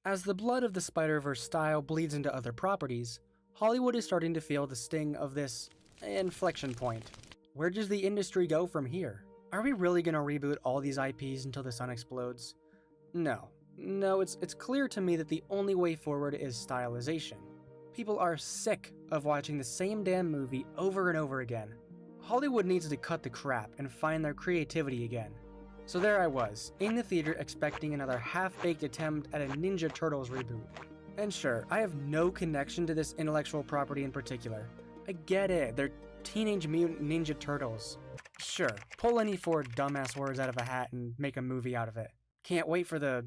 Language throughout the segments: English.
As the blood of the Spider-Verse style bleeds into other properties, Hollywood is starting to feel the sting of this inflection point. Where does the industry go from here? Are we really gonna reboot all these IPs until the sun explodes? No, it's clear to me that the only way forward is stylization. People are sick of watching the same damn movie over and over again. Hollywood needs to cut the crap and find their creativity again. So there I was, in the theater expecting another half-baked attempt at a Ninja Turtles reboot. And sure, I have no connection to this intellectual property in particular. I get it, they're Teenage Mutant Ninja Turtles. Sure, pull any four dumbass words out of a hat and make a movie out of it. Can't wait for the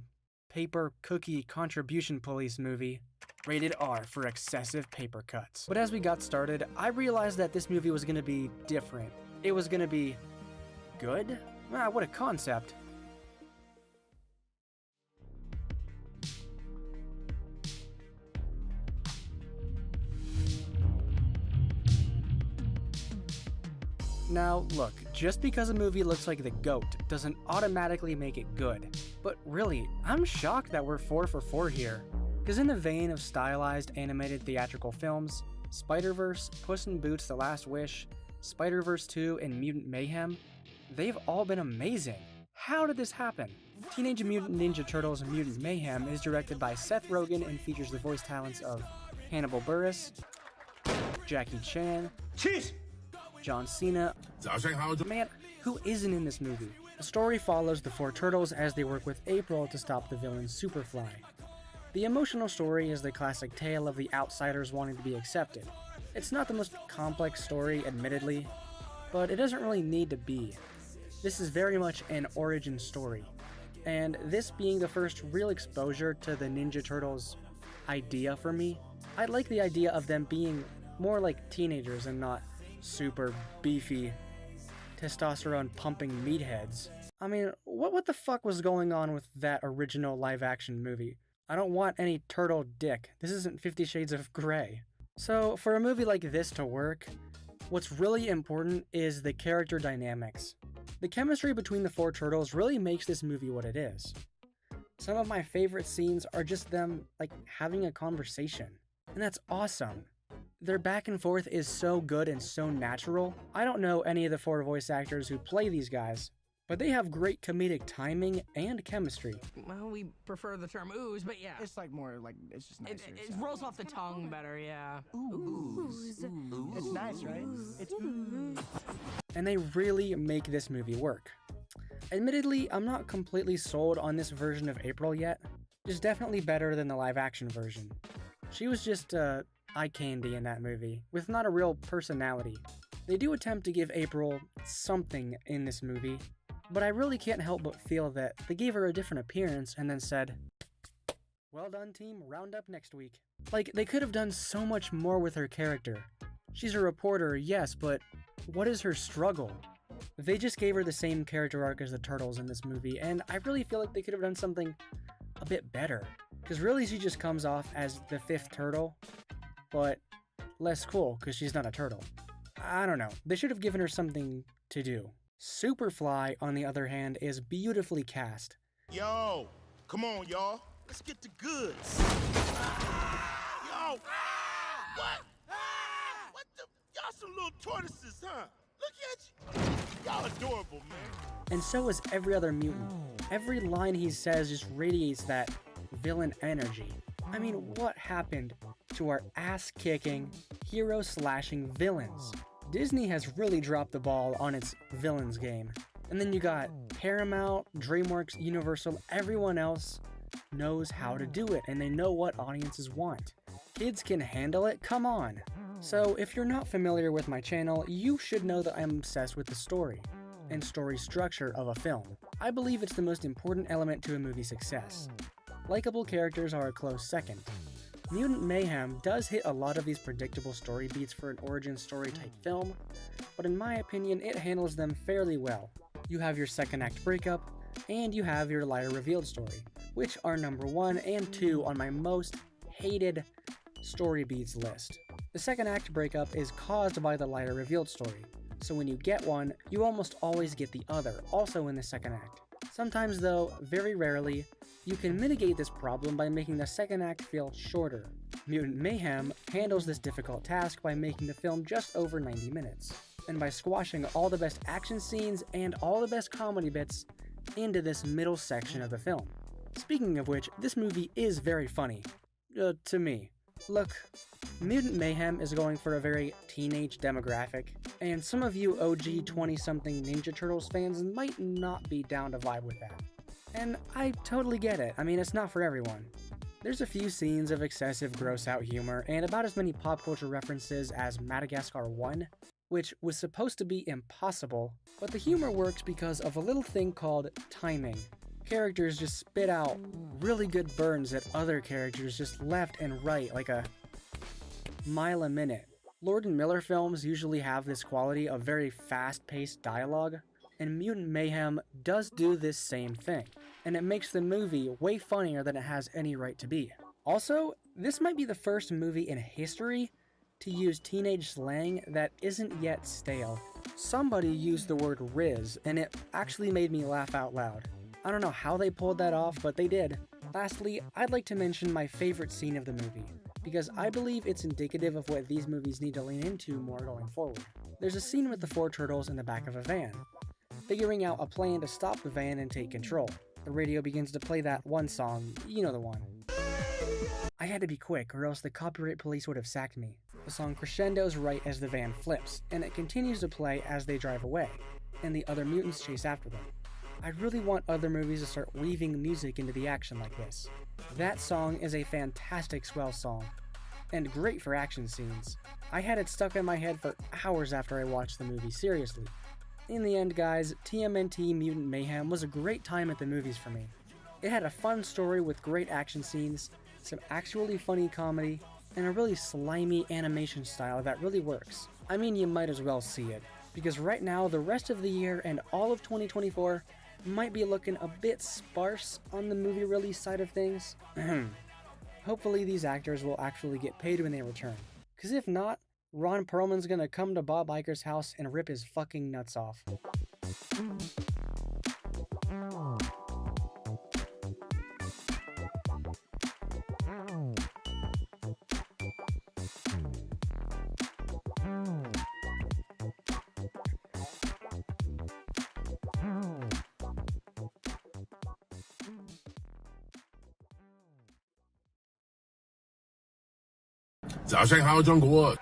Paper Cookie Contribution Police movie. Rated R for excessive paper cuts. But as we got started, I realized that this movie was gonna be different. It was gonna be good? Ah, what a concept. Now, look, just because a movie looks like The GOAT doesn't automatically make it good. But really, I'm shocked that we're 4 for 4 here. Because in the vein of stylized animated theatrical films, Spider-Verse, Puss in Boots: The Last Wish, Spider-Verse 2, and Mutant Mayhem, they've all been amazing. How did this happen? Teenage Mutant Ninja Turtles Mutant Mayhem is directed by Seth Rogen and features the voice talents of Hannibal Buress, Jackie Chan, John Cena. Man, who isn't in this movie? The story follows the 4 turtles as they work with April to stop the villain Superfly. The emotional story is the classic tale of the outsiders wanting to be accepted. It's not the most complex story, admittedly, but it doesn't really need to be. This is very much an origin story, and this being the first real exposure to the Ninja Turtles idea for me, I like the idea of them being more like teenagers and not super beefy, testosterone-pumping meatheads. I mean, what the fuck was going on with that original live-action movie? I don't want any turtle dick. This isn't 50 Shades of Grey. So, for a movie like this to work, what's really important is the character dynamics. The chemistry between the 4 turtles really makes this movie what it is. Some of my favorite scenes are just them, like, having a conversation. And that's awesome. Their back and forth is so good and so natural. I don't know any of the 4 voice actors who play these guys, but they have great comedic timing and chemistry. Well, we prefer the term ooze, but yeah. It's like more like, it's just nicer. It rolls off the tongue better, yeah. Ooze. It's nice, right? It's ooze. And they really make this movie work. Admittedly, I'm not completely sold on this version of April yet. It's definitely better than the live action version. She was just eye candy in that movie, with not a real personality. They do attempt to give April something in this movie, but I really can't help but feel that they gave her a different appearance and then said, "Well done, team, round up next week." Like, they could have done so much more with her character. She's a reporter, yes, but what is her struggle? They just gave her the same character arc as the Turtles in this movie, and I really feel like they could have done something a bit better. Because really she just comes off as the 5th turtle, but less cool because she's not a turtle. I don't know, they should have given her something to do. Superfly, on the other hand, is beautifully cast. Yo, come on, y'all. Let's get the goods. Yo, what? What the? Y'all some little tortoises, huh? Look at you. Y'all adorable, man. And so is every other mutant. Every line he says just radiates that villain energy. I mean, what happened to our ass-kicking, hero-slashing villains? Disney has really dropped the ball on its villains game. And then you got Paramount, DreamWorks, Universal, everyone else knows how to do it, and they know what audiences want. Kids can handle it, come on. So if you're not familiar with my channel, you should know that I'm obsessed with the story and story structure of a film. I believe it's the most important element to a movie's success. Likeable characters are a close second. Mutant Mayhem does hit a lot of these predictable story beats for an origin story type film, but in my opinion it handles them fairly well. You have your second act breakup, and you have your liar revealed story, which are number 1 and 2 on my most hated story beats list. The second act breakup is caused by the liar revealed story, so when you get one, you almost always get the other, also in the second act. Sometimes though, very rarely, you can mitigate this problem by making the second act feel shorter. Mutant Mayhem handles this difficult task by making the film just over 90 minutes, and by squashing all the best action scenes and all the best comedy bits into this middle section of the film. Speaking of which, this movie is very funny. To me. Look, Mutant Mayhem is going for a very teenage demographic, and some of you OG 20-something Ninja Turtles fans might not be down to vibe with that. And I totally get it. I mean, it's not for everyone. There's a few scenes of excessive gross-out humor, and about as many pop culture references as Madagascar 1, which was supposed to be impossible, but the humor works because of a little thing called timing. Characters just spit out really good burns at other characters just left and right like a mile a minute. Lord and Miller films usually have this quality of very fast-paced dialogue, and Mutant Mayhem does do this same thing, and it makes the movie way funnier than it has any right to be. Also, this might be the first movie in history to use teenage slang that isn't yet stale. Somebody used the word Riz, and it actually made me laugh out loud. I don't know how they pulled that off, but they did. Lastly, I'd like to mention my favorite scene of the movie, because I believe it's indicative of what these movies need to lean into more going forward. There's a scene with the four turtles in the back of a van, figuring out a plan to stop the van and take control. The radio begins to play that one song, you know the one. I had to be quick or else the copyright police would have sacked me. The song crescendos right as the van flips, and it continues to play as they drive away, and the other mutants chase after them. I really want other movies to start weaving music into the action like this. That song is a fantastic swell song, and great for action scenes. I had it stuck in my head for hours after I watched the movie, seriously. In the end guys, TMNT Mutant Mayhem was a great time at the movies for me. It had a fun story with great action scenes, some actually funny comedy, and a really slimy animation style that really works. I mean, you might as well see it, because right now the rest of the year and all of 2024 might be looking a bit sparse on the movie release side of things. Hopefully these actors will actually get paid when they return. Cause if not, Ron Perlman's gonna come to Bob Iger's house and rip his fucking nuts off.早上好，中国。